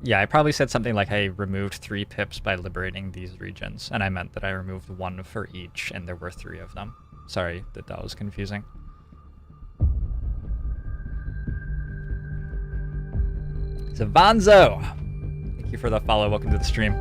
Yeah, I probably said something like I removed 3 pips by liberating these regions, and I meant that I removed 1 for each, and there were 3 of them. Sorry that that was confusing. Zavanzo! Thank you for the follow. Welcome to the stream.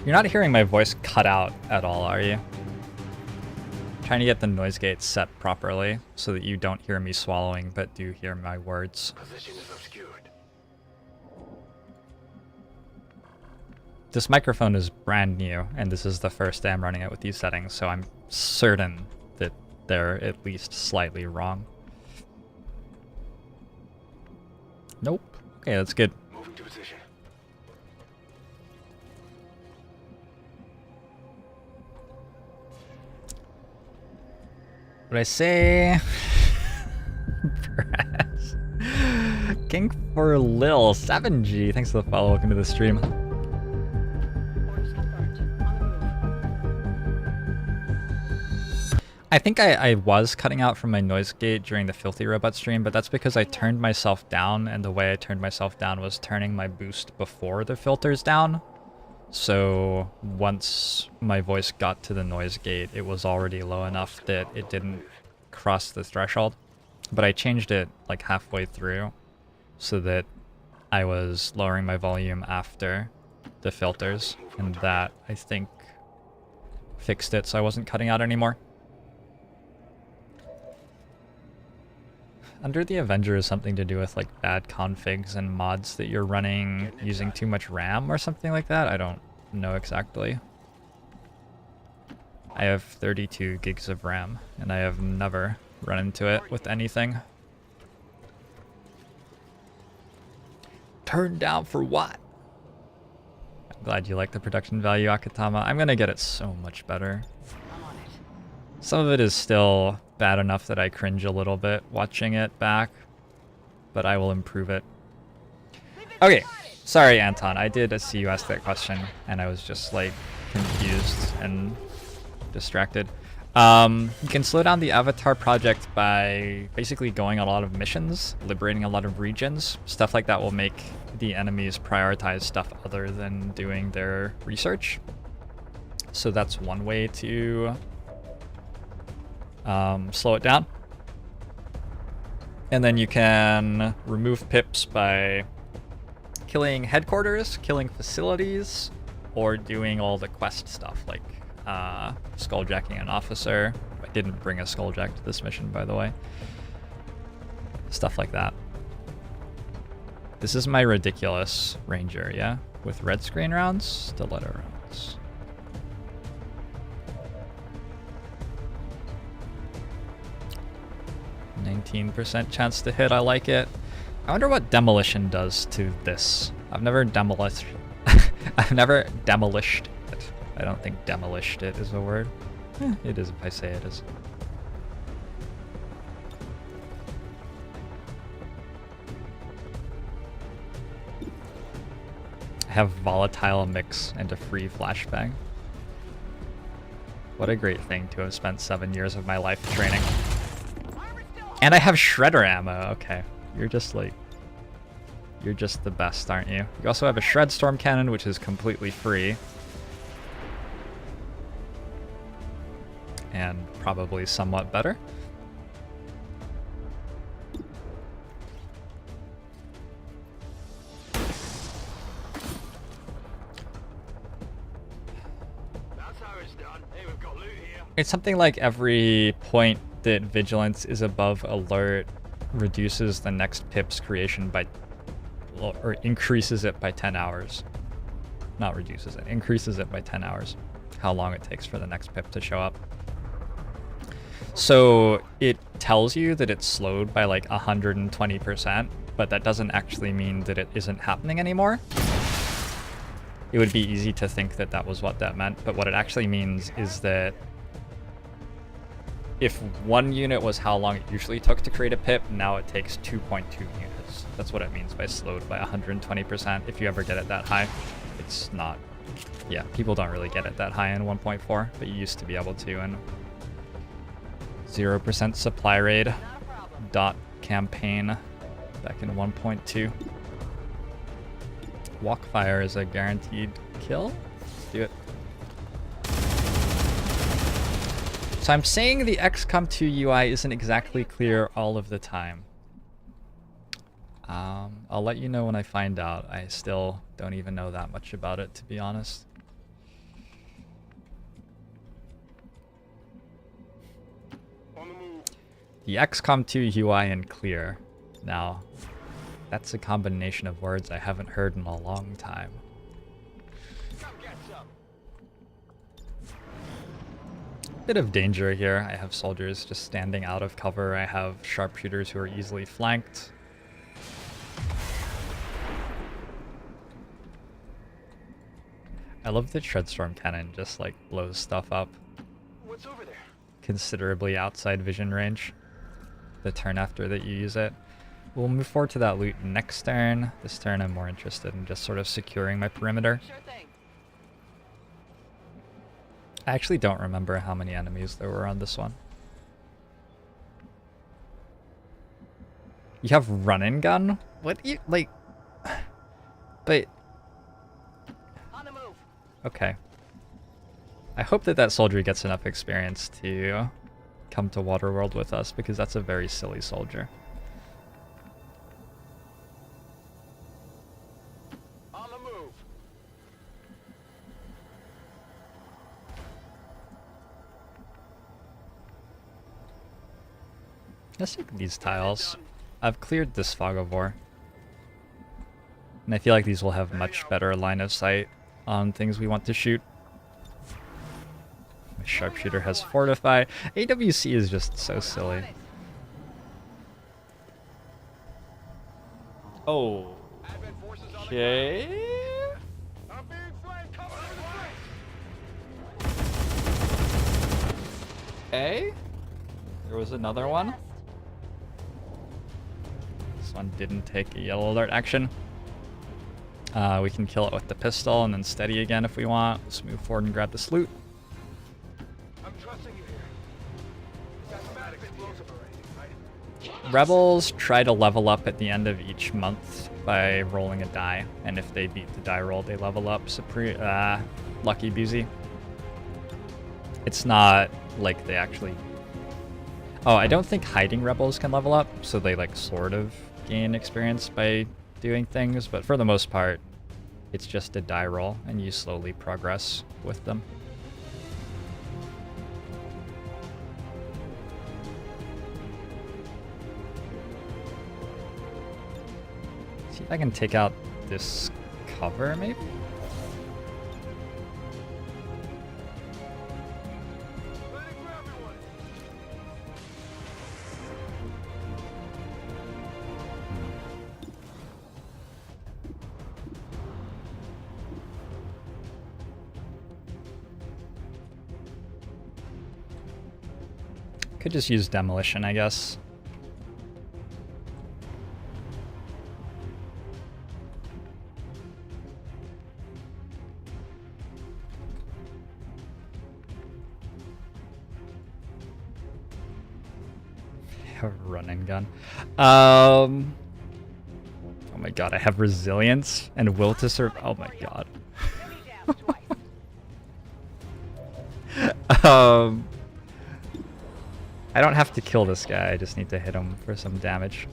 You're not hearing my voice cut out at all, are you? I'm trying to get the noise gate set properly so that you don't hear me swallowing but do hear my words. Position is obscured. This microphone is brand new, and this is the first day I'm running it with these settings, so I'm certain that they're at least slightly wrong. Nope. Okay, that's good. Moving to position. What I say? Press. King for Lil 7G. Thanks for the follow. Welcome to the stream. I think I was cutting out from my noise gate during the Filthy Robot stream, but that's because I turned myself down, and the way I turned myself down was turning my boost before the filters down. So once my voice got to the noise gate, it was already low enough that it didn't cross the threshold. But I changed it like halfway through so that I was lowering my volume after the filters, and that, I think, fixed it so I wasn't cutting out anymore. Under the Avenger is something to do with like bad configs and mods that you're running using too much RAM or something like that. I don't know exactly. I have 32 gigs of RAM and I have never run into it with anything. Turned down for what? I'm glad you like the production value, Akatama. I'm gonna get it so much better. Some of it is still bad enough that I cringe a little bit watching it back, but I will improve it. Okay, sorry Anton, I did see you ask that question and I was just like confused and distracted. You can slow down the Avatar project by basically going on a lot of missions, liberating a lot of regions. Stuff like that will make the enemies prioritize stuff other than doing their research. So that's one way to slow it down. And then you can remove pips by killing headquarters, killing facilities, or doing all the quest stuff like skulljacking an officer. I didn't bring a skulljack to this mission, by the way. Stuff like that. This is my ridiculous ranger, yeah? With red screen rounds, stiletto rounds. %19 chance to hit, I like it. I wonder what demolition does to this. I've never demolished I've never demolished it. I don't think demolished it is a word. It is if I say it is. I have volatile mix and a free flashbang. What a great thing to have spent 7 years of my life training. And I have shredder ammo. Okay, you're just like, you're just the best, aren't you? You also have a Shredstorm Cannon, which is completely free. And probably somewhat better. That's how it's done. Hey, we've got loot here. It's something like every point that vigilance is above alert reduces the next pip's creation by, or increases it by 10 hours. Not reduces it, increases it by 10 hours. How long it takes for the next pip to show up. So it tells you that it's slowed by like 120%, but that doesn't actually mean that it isn't happening anymore. It would be easy to think that that was what that meant, but what it actually means is that if one unit was how long it usually took to create a pip, now it takes 2.2 units. That's what it means by slowed by 120%. If you ever get it that high, it's not. Yeah, people don't really get it that high in 1.4, but you used to be able to in 0% supply raid dot campaign back in 1.2. Walkfire is a guaranteed kill. Let's do it. So I'm saying the XCOM 2 UI isn't exactly clear all of the time. I'll let you know when I find out. I still don't even know that much about it, to be honest. The XCOM 2 UI in clear. Now, that's a combination of words I haven't heard in a long time. Bit of danger here. I have soldiers just standing out of cover. I have sharpshooters who are easily flanked. I love the Shredstorm Cannon just like blows stuff up. What's over there? Considerably outside vision range. The turn after that you use it. We'll move forward to that loot next turn. This turn I'm more interested in just sort of securing my perimeter. Sure thing. I actually don't remember how many enemies there were on this one. You have run and gun? What do you like? But On the move. okay. I hope that that soldier gets enough experience to come to Waterworld with us, because that's a very silly soldier. On the move. Let's take these tiles. I've cleared this fog of war. And I feel like these will have much better line of sight on things we want to shoot. My sharpshooter has fortify. AWC is just so silly. Oh. Advent forces on the Okay. ground. I'm being flanked. Cover the flanks. Okay. There was another one. This one didn't take a yellow alert action. We can kill it with the pistol and then steady again if we want. Let's move forward and grab this loot. I'm trusting you here. That's bad explosive already, right? Rebels try to level up at the end of each month by rolling a die, and if they beat the die roll, they level up. So lucky Busy. It's not like they actually... Oh, I don't think hiding rebels can level up, so they like sort of gain experience by doing things, but for the most part, it's just a die roll, and you slowly progress with them. See if I can take out this cover, maybe? Let it grab everyone. Could just use demolition, I guess. A run and gun. Oh my god, I have resilience and will to serve. Oh my god. Enemy down twice. I don't have to kill this guy, I just need to hit him for some damage.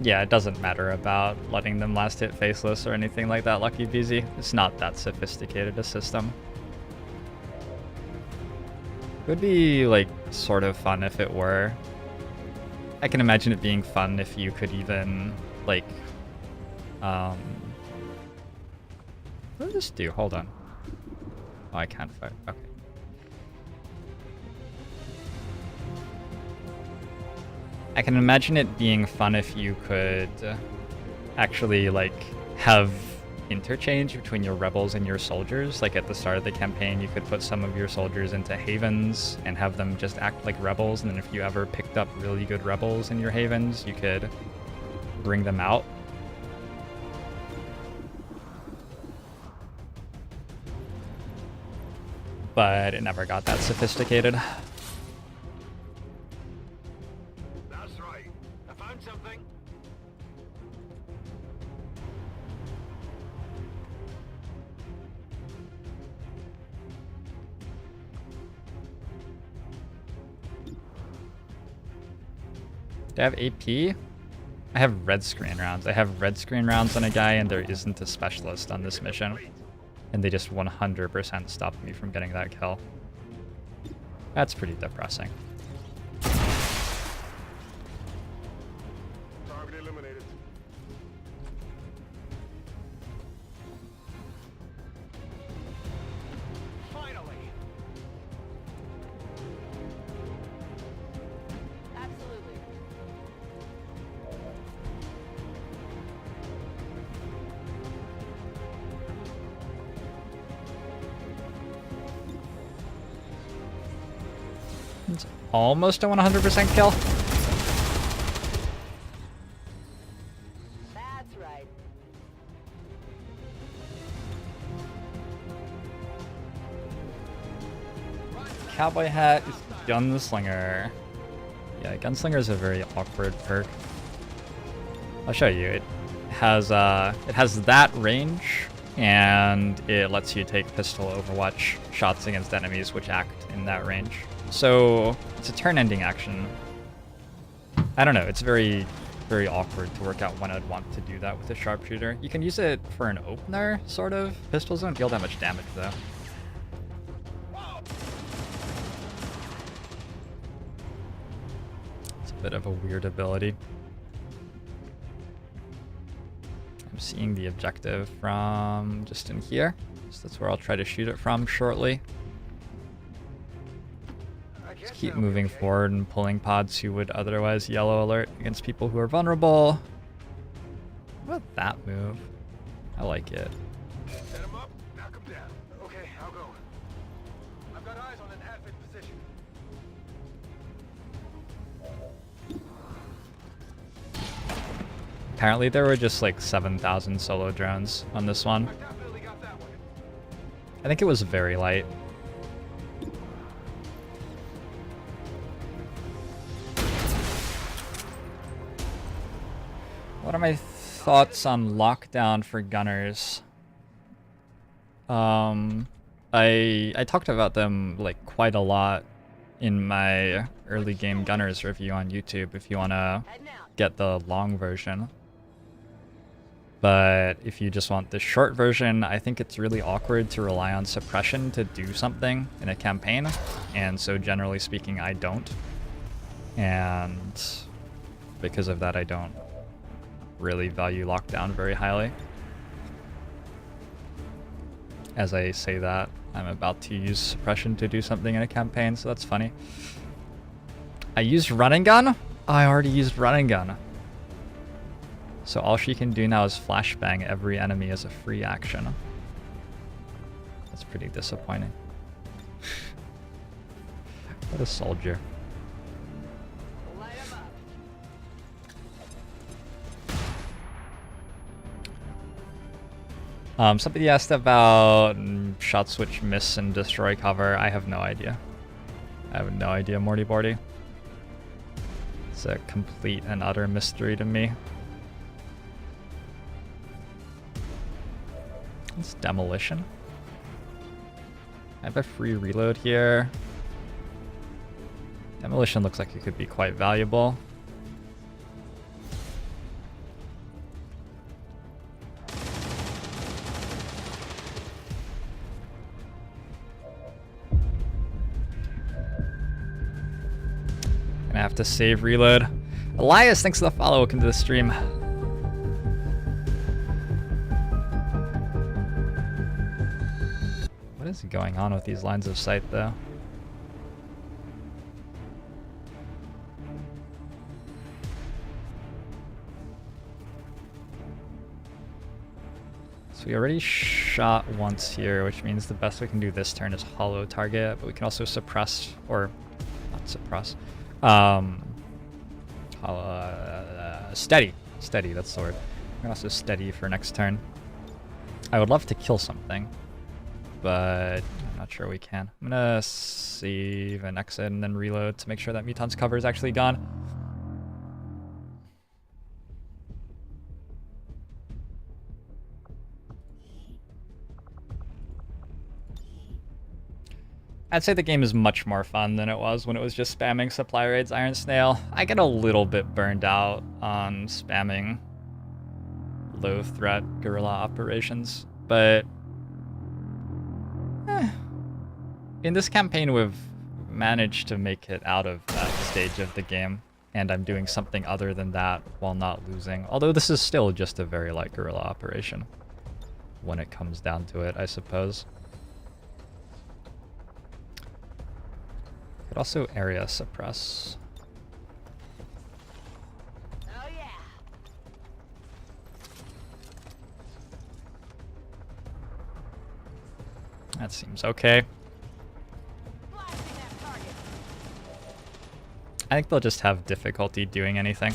Yeah, it doesn't matter about letting them last hit faceless or anything like that, Lucky BZ. It's not that sophisticated a system. It would be, like, sort of fun if it were. I can imagine it being fun if you could even, like, what does this do? Hold on. Oh, I can't fire. Okay. I can imagine it being fun if you could actually, like, have interchange between your rebels and your soldiers. Like at the start of the campaign, you could put some of your soldiers into havens and have them just act like rebels. And then if you ever picked up really good rebels in your havens, you could bring them out. But it never got that sophisticated. That's right. I found something. Do I have AP? I have red screen rounds. I have red screen rounds on a guy, and there isn't a specialist on this mission. And they just 100% stopped me from getting that kill. That's pretty depressing. Target eliminated. Finally. Absolutely. It's almost a 100% kill. That's right. Cowboy hat is Gunslinger. Yeah, Gunslinger is a very awkward perk. I'll show you. It has that range, and it lets you take pistol overwatch shots against enemies which act in that range. So it's a turn-ending action. I don't know. It's very, very awkward to work out when I'd want to do that with a sharpshooter. You can use it for an opener, sort of. Pistols don't deal that much damage, though. It's a bit of a weird ability. I'm seeing the objective from just in here. So that's where I'll try to shoot it from shortly. Just keep moving forward and pulling pods who would otherwise yellow alert against people who are vulnerable. What about that move? I like it. Set him up, knock him down. Okay, I'll go. I've got eyes on an advent position. Apparently there were just like 7,000 solo drones on this one. I definitely got that one. I think it was very light. What are my thoughts on lockdown for gunners? I talked about them like quite a lot in my early game gunners review on YouTube if you want to Heading out. get the long version. But if you just want the short version, I think it's really awkward to rely on suppression to do something in a campaign. And so generally speaking, I don't. And because of that, I don't really value lockdown very highly. As I say that, I'm about to use suppression to do something in a campaign, so that's funny. I used run and gun? I already used run and gun. So all she can do now is flashbang every enemy as a free action. That's pretty disappointing. What a soldier. Light 'em up. Somebody asked about shot switch, miss, and destroy cover. I have no idea. I have no idea, Morty Borty. It's a complete and utter mystery to me. It's demolition. I have a free reload here. Demolition looks like it could be quite valuable. Gonna have to save reload. Elias, thanks for the follow. Welcome to the stream. What is going on with these lines of sight, though? So we already shot once here, which means the best we can do this turn is hollow target, but we can also suppress, or not suppress, steady. Steady, that's the word. We can also steady for next turn. I would love to kill something, but I'm not sure we can. I'm gonna save and exit and then reload to make sure that Mutan's cover is actually gone. I'd say the game is much more fun than it was when it was just spamming supply raids Iron Snail. I get a little bit burned out on spamming low threat guerrilla operations, but in this campaign we've managed to make it out of that stage of the game, and I'm doing something other than that while not losing. Although this is still just a very light guerrilla operation when it comes down to it, I suppose. Could also area suppress. Oh yeah. That seems okay. Blasting that target. I think they'll just have difficulty doing anything.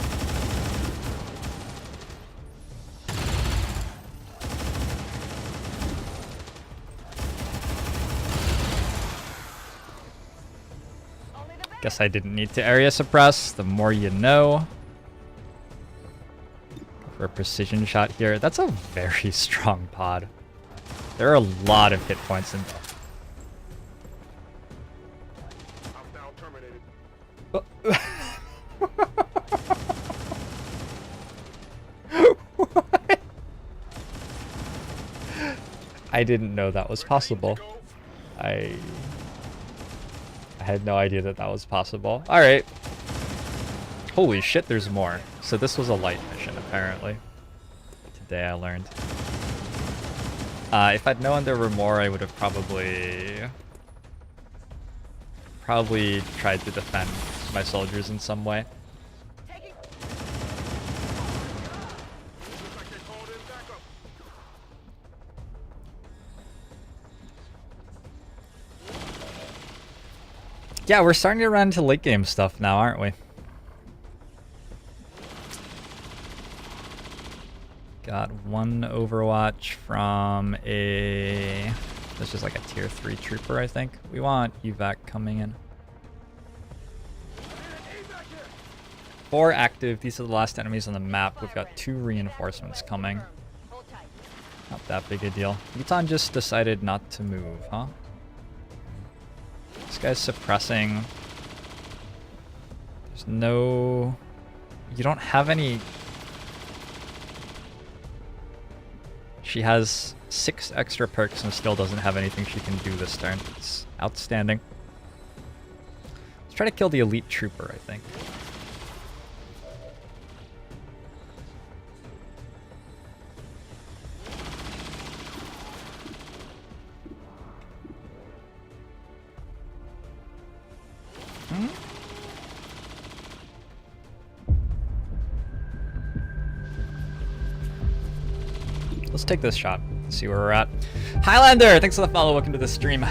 Guess I didn't need to area suppress. The more you know. Go for a precision shot here. That's a very strong pod. There are a lot of hit points in. I'm now terminated. What? I didn't know that was possible. I had no idea that that was possible. All right. Holy shit, there's more. So this was a light mission, apparently. Today I learned. If I'd known there were more, I would have probably tried to defend my soldiers in some way. Taking. Looks like they called in backup. Yeah, we're starting to run into late game stuff now, aren't we? Got one Overwatch from a... This is like a tier 3 trooper, I think. We want evac coming in. 4 active. These are the last enemies on the map. We've got 2 reinforcements coming. Hold tight. Not that big a deal. Mutan just decided not to move, huh? This guy's suppressing. There's no... You don't have any... She has 6 extra perks and still doesn't have anything she can do this turn. It's outstanding. Let's try to kill the elite trooper, I think. Let's take this shot. See where we're at. Highlander, thanks for the follow. Welcome to the stream.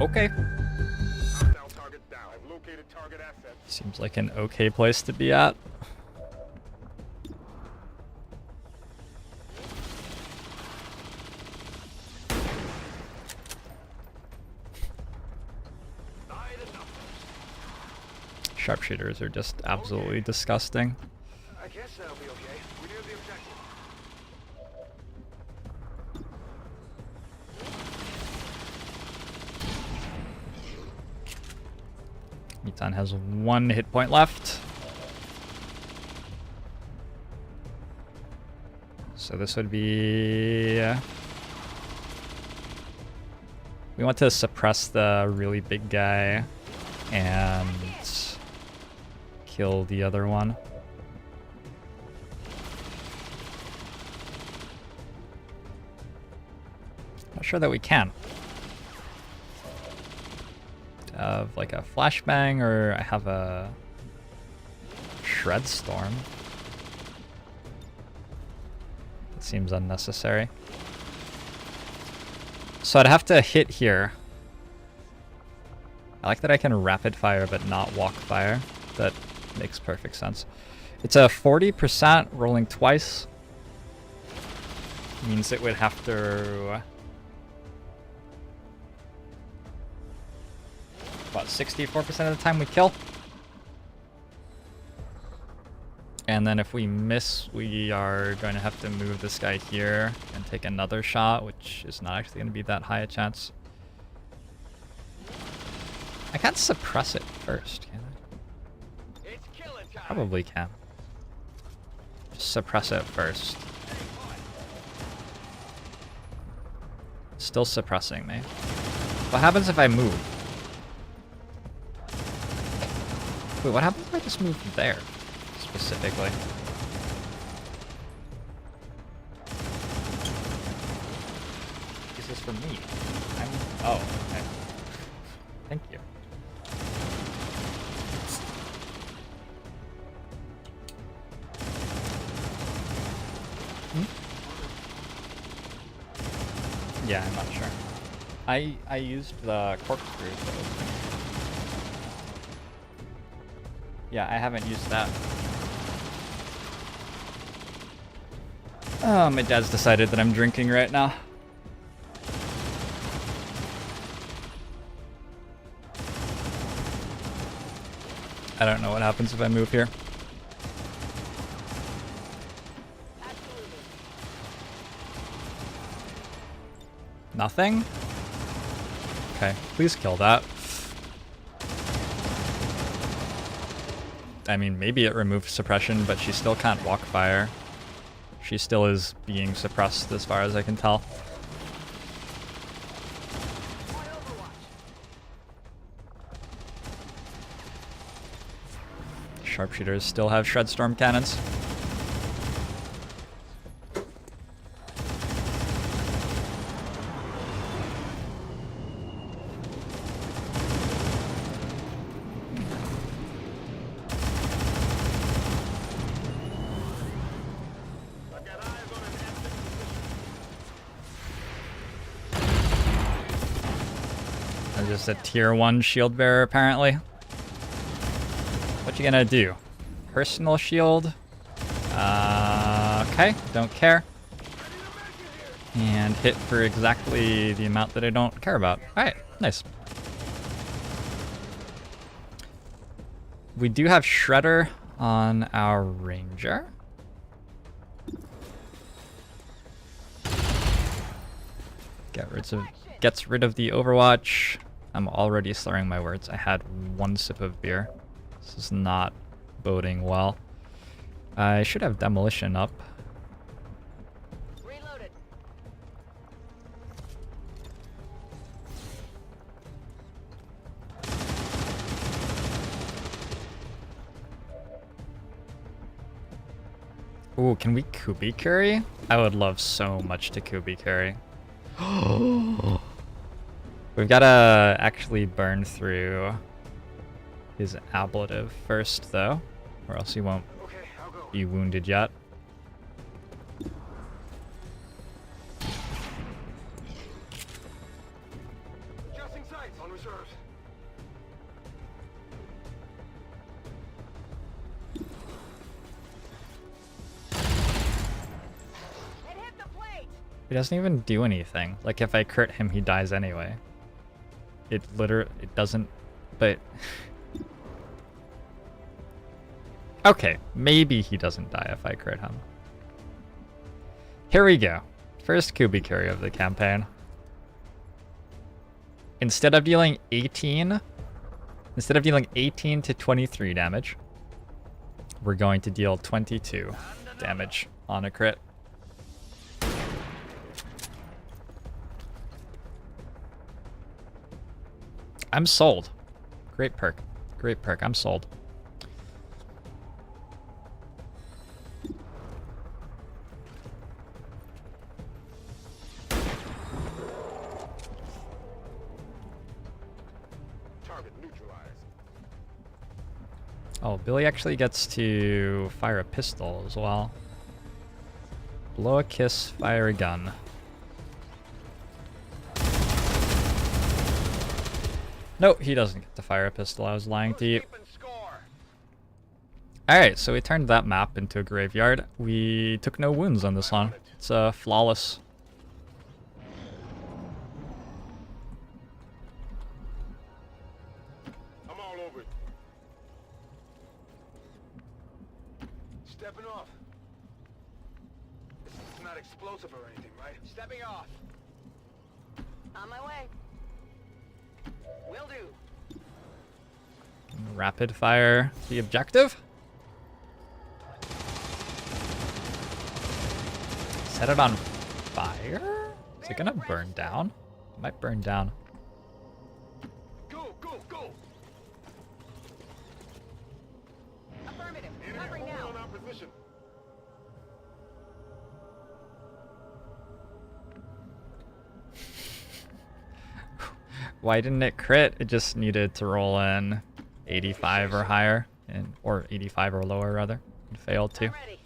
Okay. Hostile target down. I've located target asset. Seems like an okay place to be at. Sharpshooters are just absolutely disgusting. I guess that'll be okay. We near the objective. Mutan has 1 hit point left. So this would be... we want to suppress the really big guy and kill the other one. Not sure that we can. Have like a flashbang, or I have a Shredstorm. seems unnecessary. So I'd have to hit here. I like that I can rapid fire but not walk fire. That makes perfect sense. It's a 40% rolling twice. Means it would have to... About 64% of the time we kill. And then if we miss, we are going to have to move this guy here and take another shot, which is not actually going to be that high a chance. I can't suppress it first, can I? It's killing time. Probably can. Just suppress it first. Still suppressing me. What happens if I move? Wait, what happens if I just move there? Specifically. This is for me. Oh, okay. Thank you. Yeah, I'm not sure. I used the corkscrew to open. Yeah, I haven't used that. Oh, my dad's decided that I'm drinking right now. I don't know what happens if I move here. Absolutely. Nothing? Okay, please kill that. I mean, maybe it removed suppression, but she still can't walk fire. She still is being suppressed as far as I can tell. Sharpshooters still have Shredstorm Cannons. I'm just a tier 1 shield bearer, apparently. What you gonna do? Personal shield? Okay, don't care. And hit for exactly the amount that I don't care about. Alright, nice. We do have Shredder on our Ranger. Gets rid of the Overwatch. I'm already slurring my words. I had one sip of beer. This is not boding well. I should have demolition up. Reloaded. Ooh, can we Kubi carry? I would love so much to Kubi carry. We've got to actually burn through his ablative first, though, or else he won't be wounded yet. Adjusting sights on reserves. It hit the plate. He doesn't even do anything. Like, if I crit him, he dies anyway. It doesn't, but... Okay, maybe he doesn't die if I crit him. Here we go. First Kubi carry of the campaign. Instead of dealing 18 to 23 damage, we're going to deal 22 damage on a crit. I'm sold. Great perk. Great perk. I'm sold. Target neutralized. Oh, Billy actually gets to fire a pistol as well. Blow a kiss, fire a gun. No, he doesn't get to fire a pistol. I was lying to you. Keeping score. Alright, so we turned that map into a graveyard. We took no wounds on this one. It's flawless. I'm all over it. Stepping off. This is not explosive or anything, right? Stepping off. On my way. Will do. Rapid fire the objective. Set it on fire? Is it gonna burn down? It might burn down. Go, go, go. Affirmative. Enemy Covering hold now. on our position. Why didn't it crit? It just needed to roll in 85 or higher, or 85 or lower rather. It failed to. I'm ready.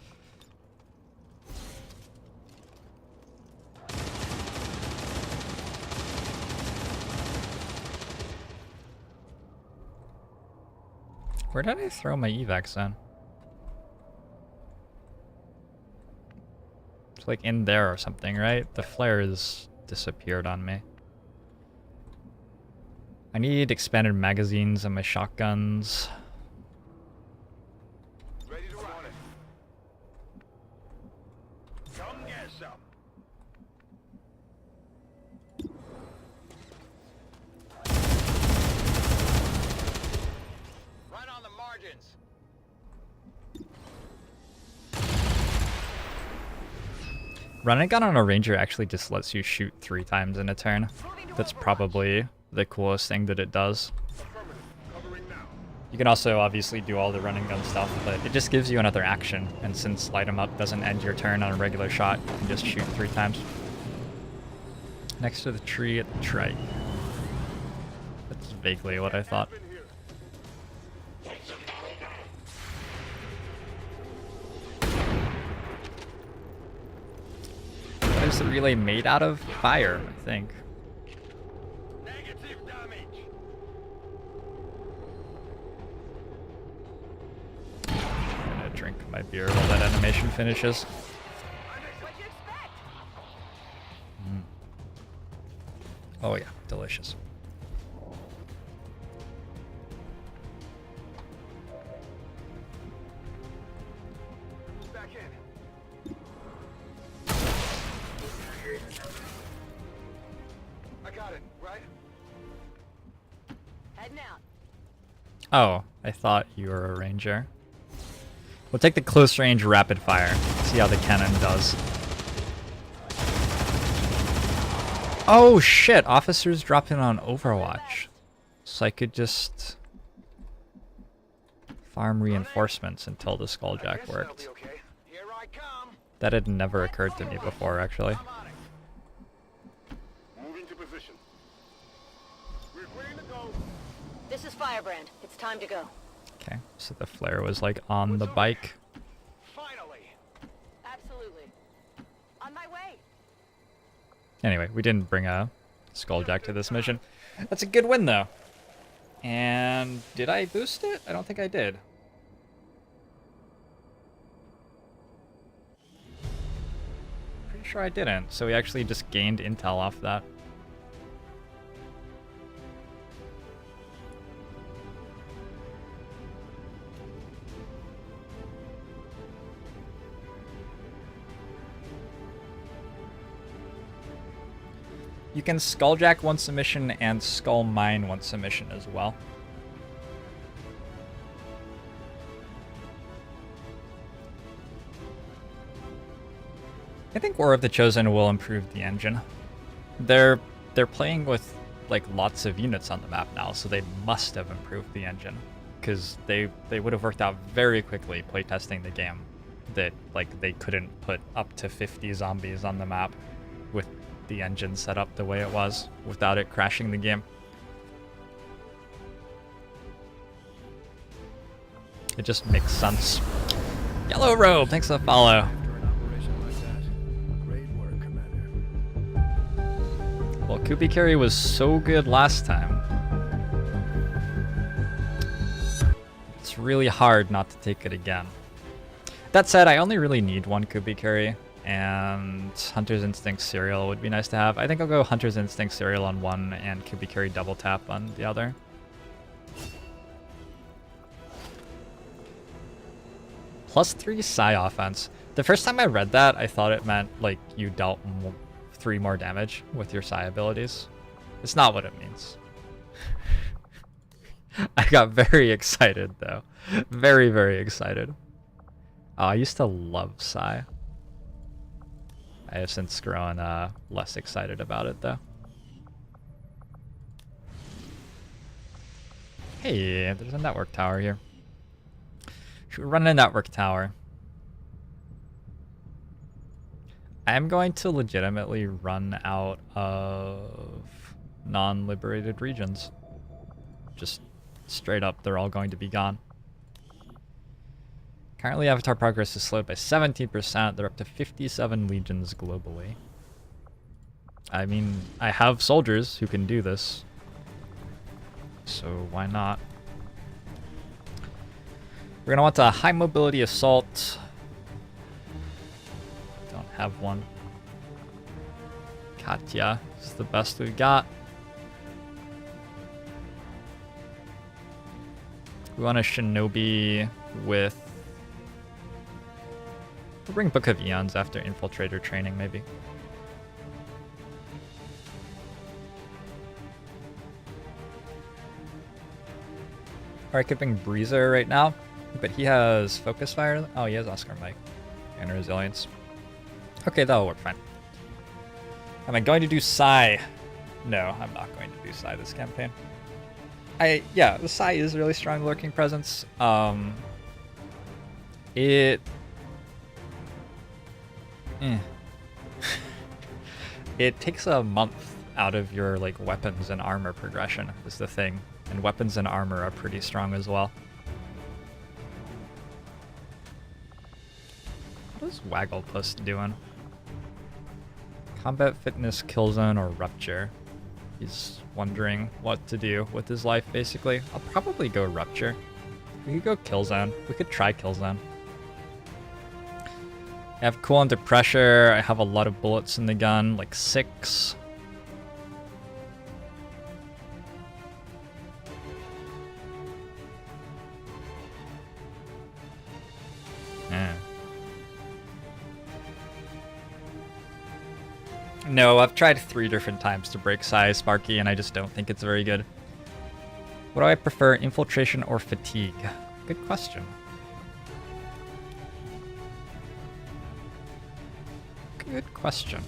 Where did I throw my evacs in? It's like in there or something, right? The flares disappeared on me. I need expanded magazines and my shotguns. Ready to run it. Come get some. Run on the margins. Running gun on a ranger actually just lets you shoot 3 times in a turn. That's probably the coolest thing that it does. Affirmative. Covering now. You can also obviously do all the running gun stuff, but it just gives you another action. And since light 'em up doesn't end your turn on a regular shot, you can just shoot 3 times. Next to the tree at the trike. That's vaguely what I thought. Been here. What is the relay made out of? Fire, I think. Negative damage. I'm gonna drink my beer while that animation finishes. What'd you expect? Oh yeah, delicious. Back in. I got it, right? Heading out. Oh, I thought you were a ranger. We'll take the close range rapid fire. See how the cannon does. Oh shit, officers dropped in on Overwatch. So I could just farm reinforcements until the Guess Skulljack that'll worked. be okay. Here I come. That had never occurred to me before, actually. I'm on it. Moving to position. We're clearing to go. This is Firebrand. It's time to go. Okay, so the flare was like on the bike. Finally. Absolutely. On my way. Anyway, we didn't bring a Skulljack to this mission. That's a good win, though. And did I boost it? I don't think I did. Pretty sure I didn't. So we actually just gained intel off that. You can Skulljack once a mission and Skull Mine once a mission as well. I think War of the Chosen will improve the engine. They're playing with like lots of units on the map now, so they must have improved the engine, because they would have worked out very quickly playtesting the game that like they couldn't put up to 50 zombies on the map with the engine set up the way it was without it crashing the game. It just makes sense. Yellow Robe, thanks for the follow. After an operation like that, Well, Kubi Carry was so good last time. It's really hard not to take it again. That said, I only really need one Kubi Carry, and Hunter's Instinct Serial would be nice to have. I think I'll go Hunter's Instinct Serial on one and Kubi Carry double tap on the other. +3 Psy offense. The first time I read that, I thought it meant like you dealt 3 more damage with your Psy abilities. It's not what it means. I got very excited though. Very, very excited. Oh, I used to love Psy. I have since grown less excited about it though. Hey, there's a network tower here. Should we run a network tower? I'm going to legitimately run out of non-liberated regions. Just straight up, they're all going to be gone. Currently, Avatar progress is slowed by 17%. They're up to 57 legions globally. I mean, I have soldiers who can do this. So why not? We're going to want a high mobility assault. Don't have one. Katya is the best we got. We want a shinobi with... We'll bring Book of Eons after infiltrator training, maybe. Or I could bring Breezer right now, but he has Focus Fire. Oh, he has Oscar Mike and Resilience. Okay, that'll work fine. Am I going to do Psy? No, I'm not going to do Psy this campaign. Yeah, the Psy is a really strong lurking presence. It takes a month out of your like weapons and armor progression is the thing, and weapons and armor are pretty strong as well. What is Wagglepuss doing? Combat Fitness, Killzone, or Rupture? He's wondering what to do with his life, basically. I'll probably go Rupture. We could go Killzone. We could try Killzone. I have Cool Under Pressure. I have a lot of bullets in the gun, like 6. No, I've tried 3 different times to break Psy, Sparky, and I just don't think it's very good. What do I prefer, Infiltration or Fatigue? Good question. Good question.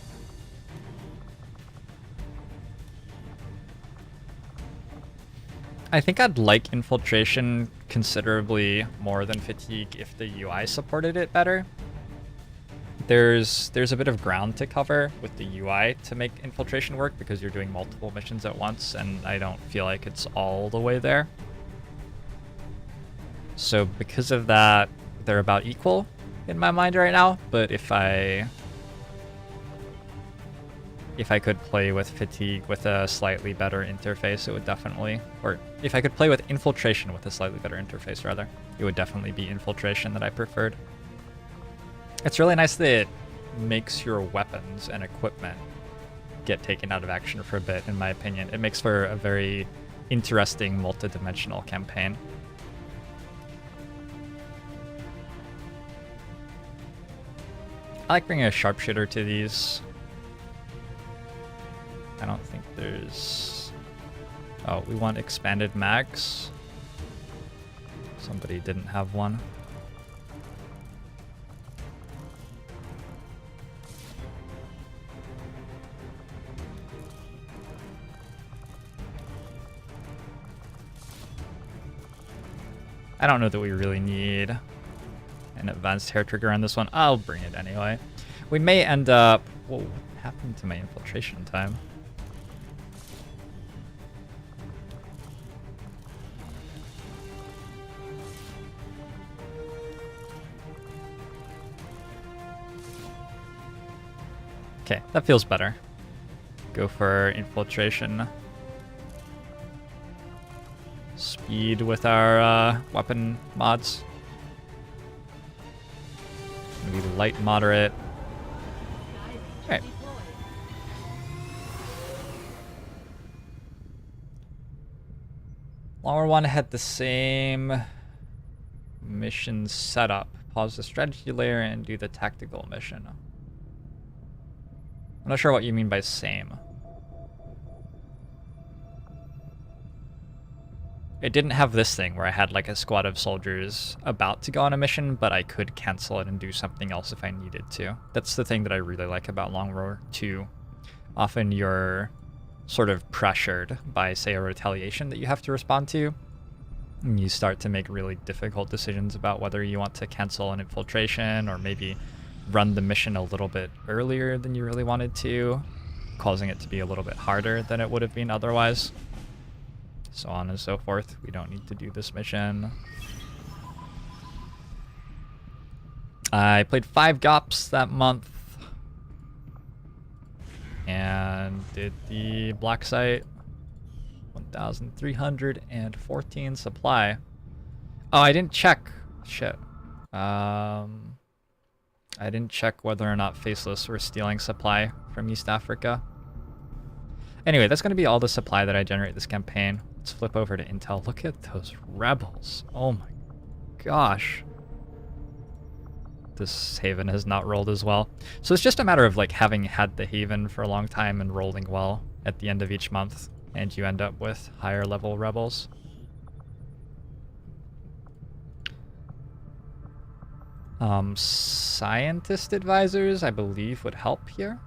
I think I'd like Infiltration considerably more than Fatigue if the UI supported it better. There's a bit of ground to cover with the UI to make Infiltration work because you're doing multiple missions at once, and I don't feel like it's all the way there. So because of that, they're about equal in my mind right now, but if I could play with Fatigue with a slightly better interface, it would definitely, or if I could play with Infiltration with a slightly better interface rather, it would definitely be Infiltration that I preferred. It's really nice that it makes your weapons and equipment get taken out of action for a bit, in my opinion. It makes for a very interesting multi-dimensional campaign. I like bringing a sharpshooter to these. I don't think there's... Oh, we want expanded mags. Somebody didn't have one. I don't know that we really need an advanced hair trigger on this one. I'll bring it anyway. We may end up... Whoa, what happened to my infiltration time? Okay, that feels better. go for infiltration. Speed with our weapon mods. Maybe light, moderate. Alright. Longer one had the same mission setup. Pause the strategy layer and do the tactical mission. I'm not sure what you mean by same. It didn't have this thing where I had like a squad of soldiers about to go on a mission, but I could cancel it and do something else if I needed to. That's the thing that I really like about Long War 2. Often you're sort of pressured by, say, a retaliation that you have to respond to. And you start to make really difficult decisions about whether you want to cancel an infiltration or maybe run the mission a little bit earlier than you really wanted to, causing it to be a little bit harder than it would have been otherwise. So on and so forth. We don't need to do this mission. I played 5 GOPs that month. And did the black site. 1,314 supply. Oh, I didn't check. Shit. I didn't check whether or not Faceless were stealing supply from East Africa. Anyway, that's going to be all the supply that I generate this campaign. Let's flip over to Intel. Look at those rebels. Oh my gosh. This Haven has not rolled as well. So it's just a matter of like having had the Haven for a long time and rolling well at the end of each month, and you end up with higher level rebels. Scientist advisors, I believe, would help here.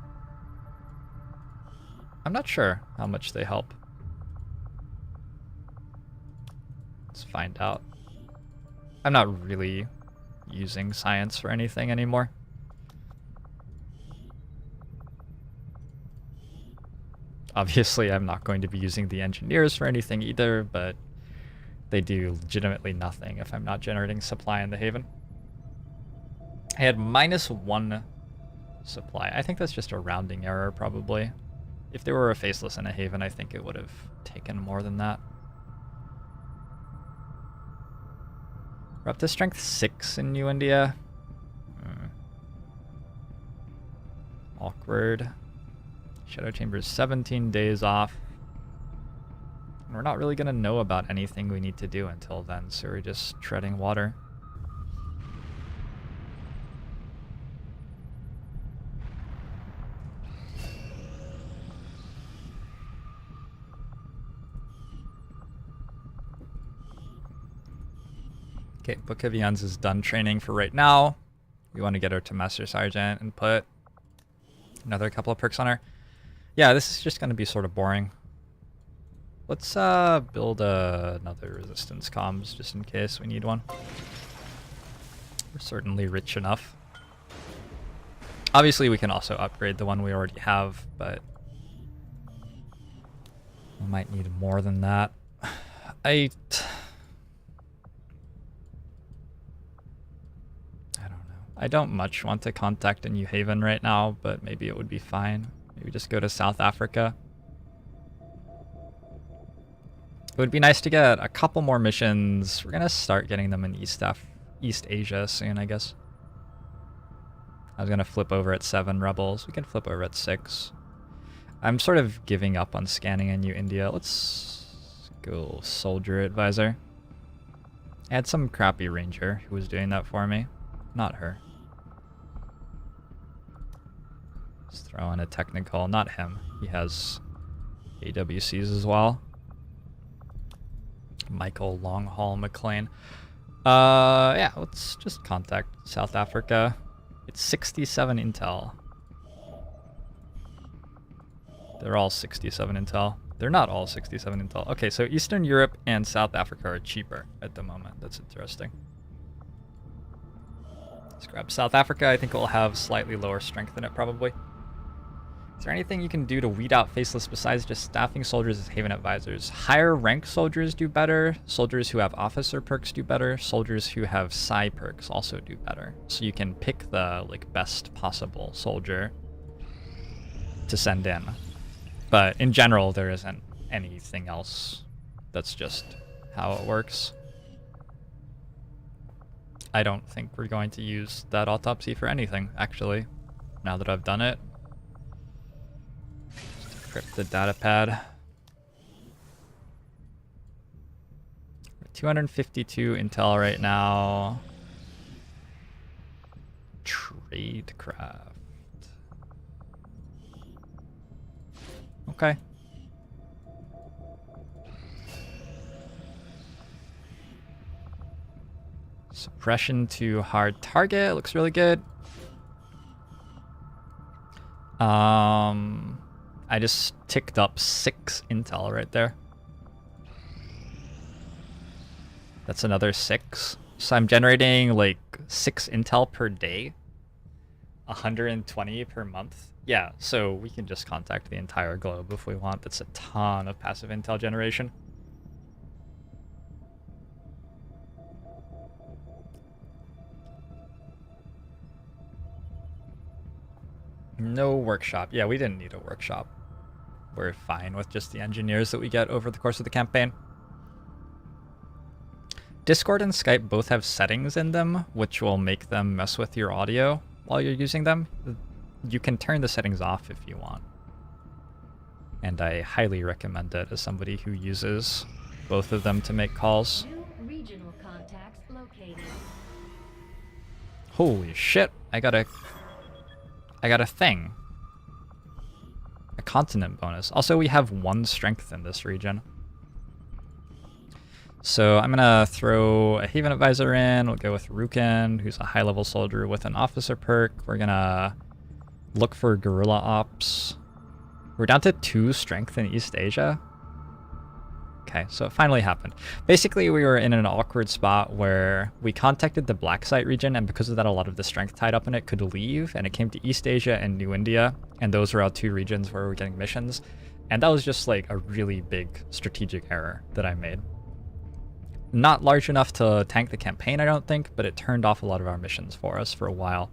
I'm not sure how much they help. Let's find out. I'm not really using science for anything anymore. Obviously, I'm not going to be using the engineers for anything either, but they do legitimately nothing if I'm not generating supply in the Haven. I had -1 supply. I think that's just a rounding error, probably. If there were a Faceless in a Haven, I think it would have taken more than that. We're up to strength 6 in New India. Awkward. Shadow Chamber's 17 days off. And we're not really going to know about anything we need to do until then, so we're just treading water. Okay, Book of Eons is done training for right now. We want to get her to Master Sergeant and put another couple of perks on her. Yeah, this is just going to be sort of boring. Let's build another resistance comms just in case we need one. We're certainly rich enough. Obviously, we can also upgrade the one we already have, but we might need more than that. I don't much want to contact a New Haven right now, but maybe it would be fine. Maybe just go to South Africa. It would be nice to get a couple more missions. We're going to start getting them in East Asia soon, I guess. I was going to flip over at 7 rebels. We can flip over at 6. I'm sort of giving up on scanning a New India. Let's go Soldier Advisor. I had some crappy ranger who was doing that for me. Not her. Let's throw in a technical. Not him. He has AWCs as well. Michael Longhaul McLean. Yeah, let's just contact South Africa. It's 67 intel. They're all 67 intel. They're not all 67 intel. Okay, so Eastern Europe and South Africa are cheaper at the moment. That's interesting. Let's grab South Africa. I think it will have slightly lower strength in it, probably. Is there anything you can do to weed out Faceless besides just staffing soldiers as Haven advisors? Higher rank soldiers do better. Soldiers who have officer perks do better. Soldiers who have psi perks also do better. So you can pick the best possible soldier to send in. But in general, there isn't anything else. That's just how it works. I don't think we're going to use that autopsy for anything, actually, now that I've done it. Just decrypt the data pad. 252 intel right now. Tradecraft. Okay. Suppression to hard target looks really good. I just ticked up 6 intel right there. That's another 6. So I'm generating like 6 intel per day. 120 per month. Yeah, so we can just contact the entire globe if we want. That's a ton of passive intel generation. No workshop. Yeah, we didn't need a workshop. We're fine with just the engineers that we get over the course of the campaign. Discord and Skype both have settings in them, which will make them mess with your audio while you're using them. You can turn the settings off if you want. And I highly recommend it as somebody who uses both of them to make calls. New regional contacts located. Holy shit, I got a thing. A continent bonus. Also, we have 1 strength in this region. So I'm gonna throw a Haven Advisor in. We'll go with Rukin, who's a high-level soldier with an officer perk. We're gonna look for guerrilla ops. We're down to 2 strength in East Asia. Okay, so it finally happened. Basically, we were in an awkward spot where we contacted the Black Site region, and because of that, a lot of the strength tied up in it could leave, and it came to East Asia and New India, and those were our 2 regions where we were getting missions. And that was just like a really big strategic error that I made. Not large enough to tank the campaign, I don't think, but it turned off a lot of our missions for us for a while.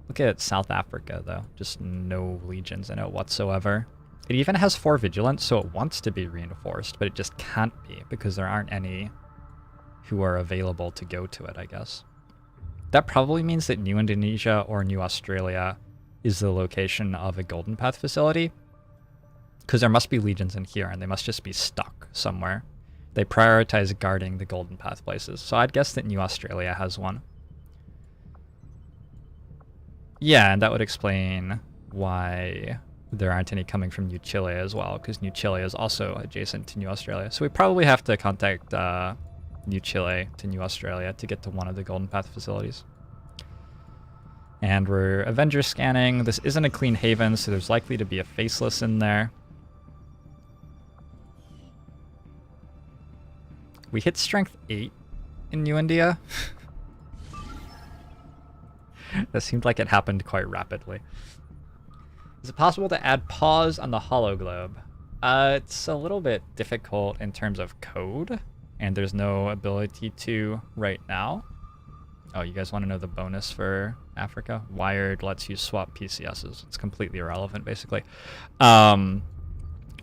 Look at South Africa, though. Just no legions in it whatsoever. It even has 4 vigilance, so it wants to be reinforced, but it just can't be because there aren't any who are available to go to it, I guess. That probably means that New Indonesia or New Australia is the location of a Golden Path facility, because there must be legions in here, and they must just be stuck somewhere. They prioritize guarding the Golden Path places, so I'd guess that New Australia has one. Yeah, and that would explain why there aren't any coming from New Chile as well, because New Chile is also adjacent to New Australia. So we probably have to contact New Chile to New Australia to get to one of the Golden Path facilities. And we're Avenger scanning. This isn't a clean haven, so there's likely to be a faceless in there. We hit strength 8 in New India. That seemed like it happened quite rapidly. Is it possible to add pause on the hollow globe? It's a little bit difficult in terms of code, and there's no ability to right now. Oh, you guys want to know the bonus for Africa? Wired lets you swap PCSs. It's completely irrelevant, basically.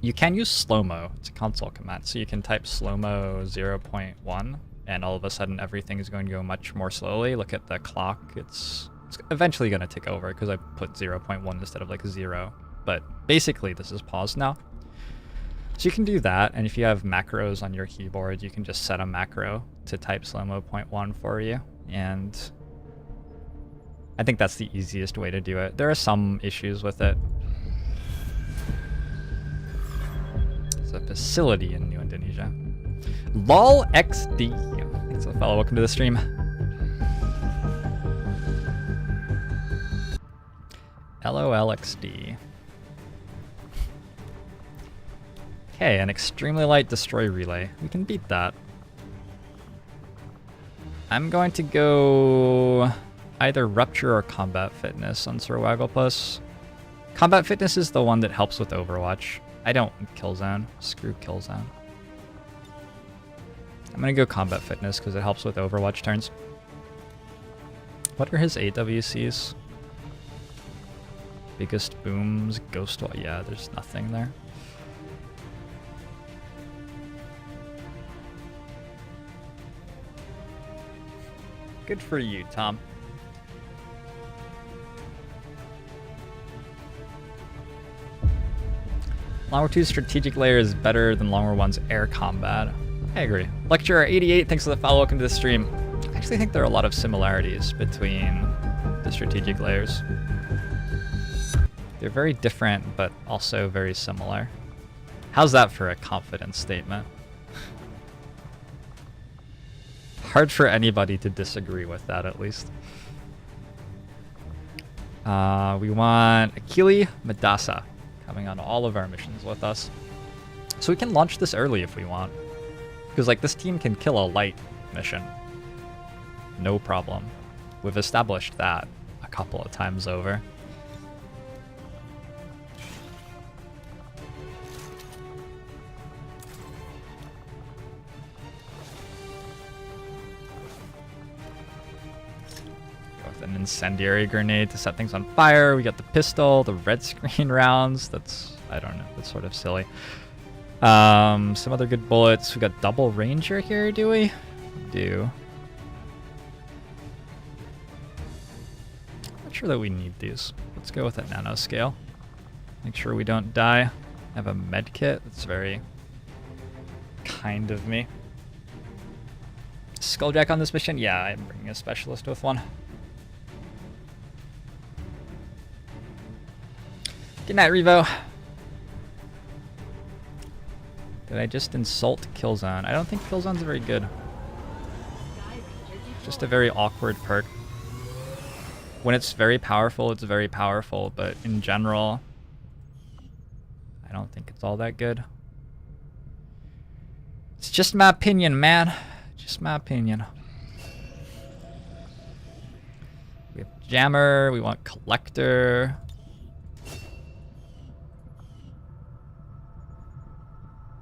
You can use slow-mo. It's a console command, so you can type slow-mo 0.1, and all of a sudden everything is going to go much more slowly. Look at the clock. It's eventually going to tick over because I put 0.1 instead of like 0. But basically, this is paused now. So you can do that, and if you have macros on your keyboard, you can just set a macro to type slow-mo 0.1 for you, and I think that's the easiest way to do it. There are some issues with it. It's a facility in New Indonesia. LOL XD. Thanks for the follow. Welcome to the stream. LOLXD. Okay, an extremely light destroy relay. We can beat that. I'm going to go either rupture or combat fitness on Sir Wagglepuss. Combat fitness is the one that helps with Overwatch. I don't want Killzone. Screw Killzone. I'm gonna go combat fitness because it helps with Overwatch turns. What are his AWCs? Biggest booms, ghost wall. Yeah, there's nothing there. Good for you, Tom. Long War 2's strategic layer is better than Long War 1's air combat. I agree. Lecturer 88, thanks for the follow. Welcome to the stream. I actually think there are a lot of similarities between the strategic layers. They're very different, but also very similar. How's that for a confidence statement? Hard for anybody to disagree with that, at least. We want Akili Madasa coming on all of our missions with us. So we can launch this early if we want. Because like this team can kill a light mission. No problem. We've established that a couple of times over. An incendiary grenade to set things on fire. We got the pistol, the red screen rounds. That's, I don't know, that's sort of silly. Some other good bullets. We got double ranger here, do we? We do. Not sure that we need these. Let's go with a nanoscale. Make sure we don't die. I have a med kit. That's very kind of me. Skulljack on this mission? Yeah, I'm bringing a specialist with one. Good night, Revo. Did I just insult Killzone? I don't think Killzone's very good. Just a very awkward perk. When it's very powerful, but in general, I don't think it's all that good. It's just my opinion, man. Just my opinion. We have Jammer, we want Collector.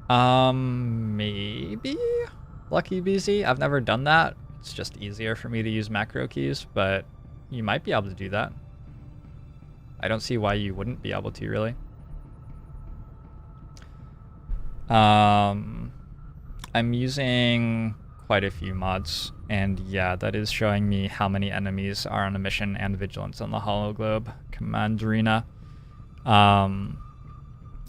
Maybe Lucky BZ. I've never done that. It's just easier for me to use macro keys, but you might be able to do that. I don't see why you wouldn't be able to, really. I'm using quite a few mods, and yeah, that is showing me how many enemies are on a mission and vigilance on the Hollow Globe. Commanderina. Long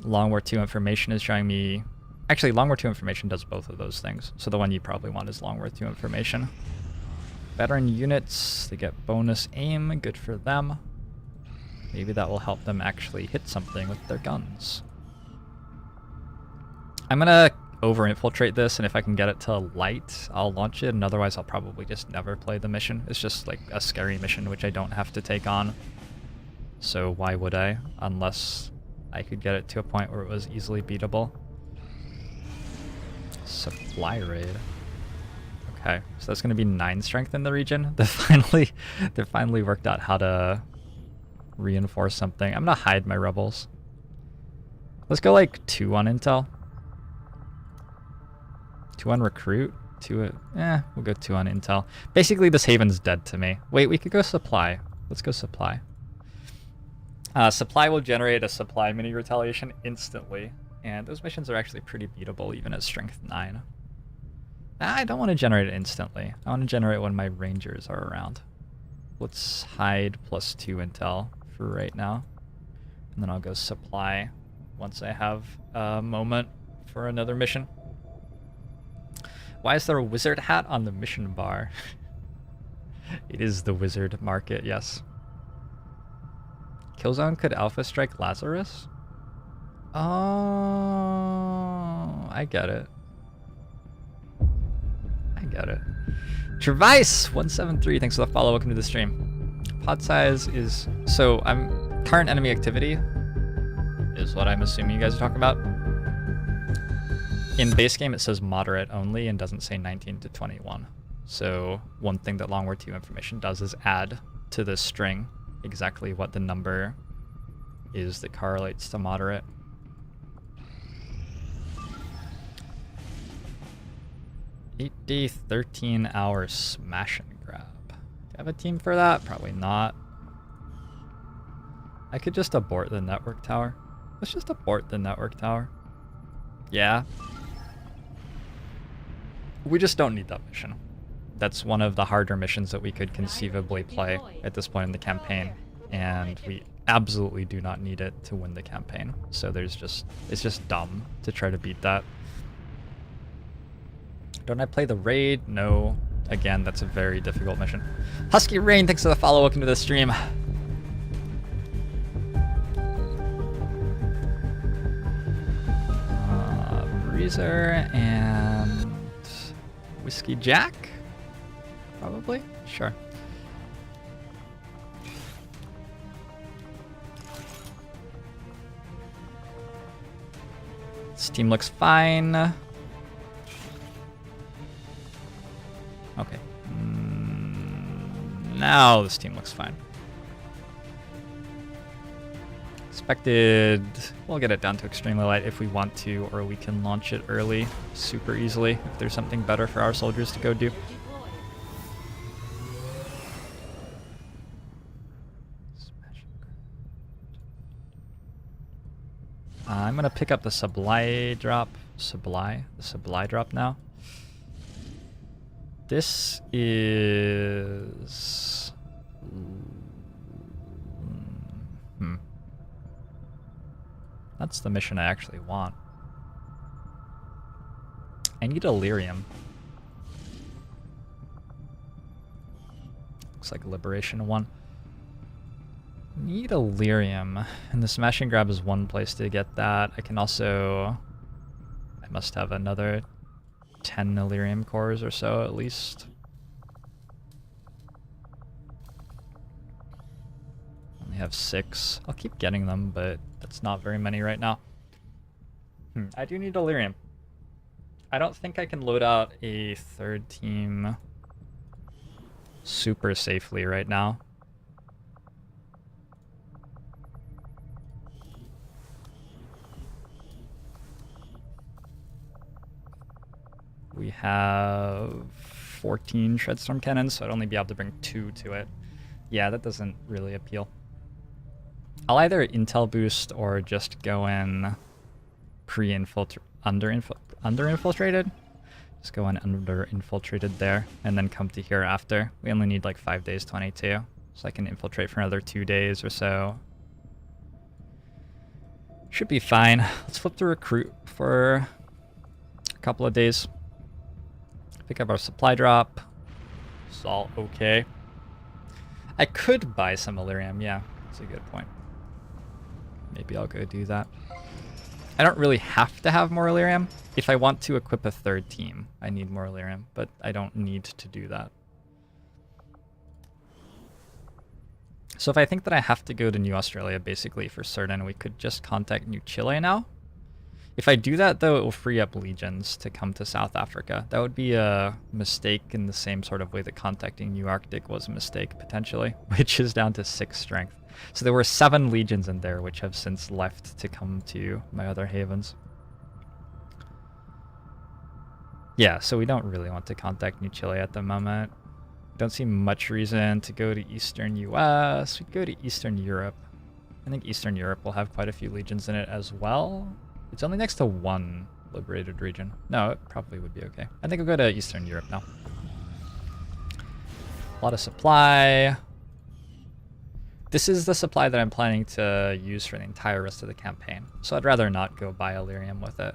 War 2 information is showing me... Actually, Long War 2 information does both of those things, so the one you probably want is Long War 2 information. Veteran units, they get bonus aim, good for them. Maybe that will help them actually hit something with their guns. I'm gonna over-infiltrate this, and if I can get it to light, I'll launch it, and otherwise I'll probably just never play the mission. It's just like a scary mission which I don't have to take on. So why would I? Unless I could get it to a point where it was easily beatable. Supply raid. Okay, so that's going to be 9 strength in the region. They finally worked out how to reinforce something. I'm going to hide my rebels. Let's go like 2 on intel. 2 on recruit. 2 we'll go 2 on intel. Basically, this haven's dead to me. Wait, we could go supply. Let's go supply. Supply will generate a supply mini retaliation instantly, and those missions are actually pretty beatable even at strength 9. I don't want to generate it instantly. I want to generate when my rangers are around. Let's hide +2 intel for right now, and then I'll go supply once I have a moment for another mission. Why is there a wizard hat on the mission bar? It is the wizard market, yes. Killzone could alpha strike Lazarus? Oh, I get it. I get it. Trevice173, thanks for the follow. Welcome to the stream. Pod size is... So, current enemy activity is what I'm assuming you guys are talking about. In base game, it says moderate only and doesn't say 19 to 21. So, one thing that Long War 2 information does is add to this string exactly what the number is that correlates to moderate. Eight-day, 13-hour smash and grab. Do I have a team for that? Probably not. I could just abort the network tower. Let's just abort the network tower. Yeah. We just don't need that mission. That's one of the harder missions that we could conceivably play at this point in the campaign, and we absolutely do not need it to win the campaign. So it's just dumb to try to beat that. Don't I play the raid? No. Again, that's a very difficult mission. Husky Rain, thanks for the follow. Welcome to the stream. Breezer and Whiskey Jack? Probably? Sure. This team looks fine. Okay. Now this team looks fine. Expected... We'll get it down to extremely light if we want to, or we can launch it early super easily if there's something better for our soldiers to go do. I'm gonna pick up the supply drop. The supply drop now. This is... That's the mission I actually want. I need Illyrium. Looks like a Liberation one. Need Illyrium. And the Smash and Grab is one place to get that. I can also... I must have another 10 Illyrium cores or so at least. Only have 6. I'll keep getting them, but that's not very many right now. I do need Illyrium. I don't think I can load out a third team super safely right now. We have 14 Shredstorm Cannons, so I'd only be able to bring 2 to it. Yeah, that doesn't really appeal. I'll either intel boost or just go in under-infiltrated. Just go in under-infiltrated there, and then come to here after. We only need like 5 days, 22. So I can infiltrate for another 2 days or so. Should be fine. Let's flip to recruit for a couple of days. Pick up our supply drop. It's all okay. I could buy some Illyrium, yeah. That's a good point. Maybe I'll go do that. I don't really have to have more Illyrium. If I want to equip a third team, I need more Illyrium, but I don't need to do that. So if I think that I have to go to New Australia, basically for certain, we could just contact New Chile now. If I do that, though, it will free up legions to come to South Africa. That would be a mistake in the same sort of way that contacting New Arctic was a mistake, potentially, which is down to 6 strength. So there were 7 legions in there, which have since left to come to my other havens. Yeah, so we don't really want to contact New Chile at the moment. Don't see much reason to go to Eastern US. We could go to Eastern Europe. I think Eastern Europe will have quite a few legions in it as well. It's only next to 1 liberated region. No, it probably would be okay. I think I'll go to Eastern Europe now. A lot of supply. This is the supply that I'm planning to use for the entire rest of the campaign. So I'd rather not go buy Illyrium with it.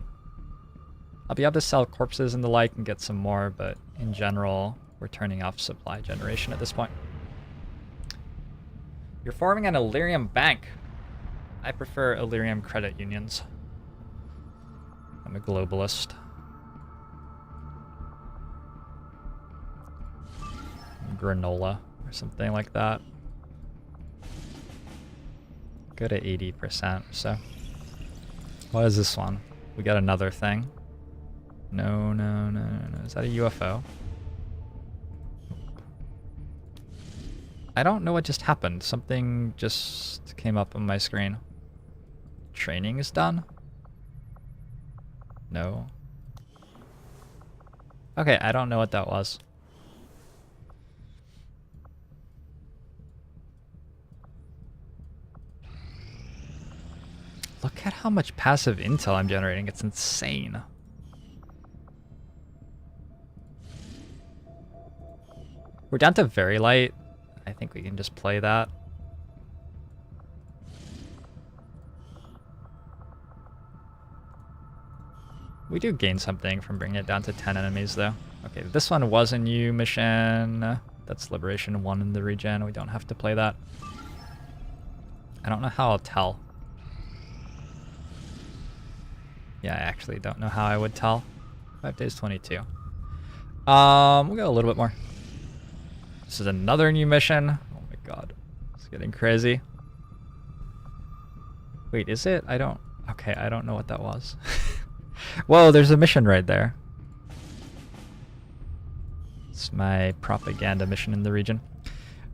I'll be able to sell corpses and the like and get some more, but in general, we're turning off supply generation at this point. You're forming an Illyrium bank. I prefer Illyrium credit unions. I'm a globalist. Granola or something like that. Go to 80%, so. What is this one? We got another thing. No. Is that a UFO? I don't know what just happened. Something just came up on my screen. Training is done? No. Okay, I don't know what that was. Look at how much passive intel I'm generating. It's insane. We're down to very light. I think we can just play that. We do gain something from bringing it down to 10 enemies, though. Okay, this one was a new mission. That's Liberation 1 in the regen. We don't have to play that. I don't know how I'll tell. Yeah, I actually don't know how I would tell. 5 days, 22. We'll go a little bit more. This is another new mission. Oh my god. It's getting crazy. Wait, is it? I don't... Okay, I don't know what that was. Whoa, there's a mission right there. It's my propaganda mission in the region.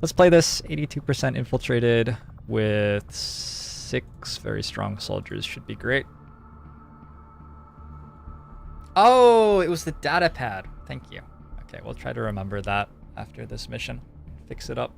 Let's play this. 82% infiltrated with 6 very strong soldiers. Should be great. Oh, it was the data pad. Thank you. Okay, we'll try to remember that after this mission. Fix it up.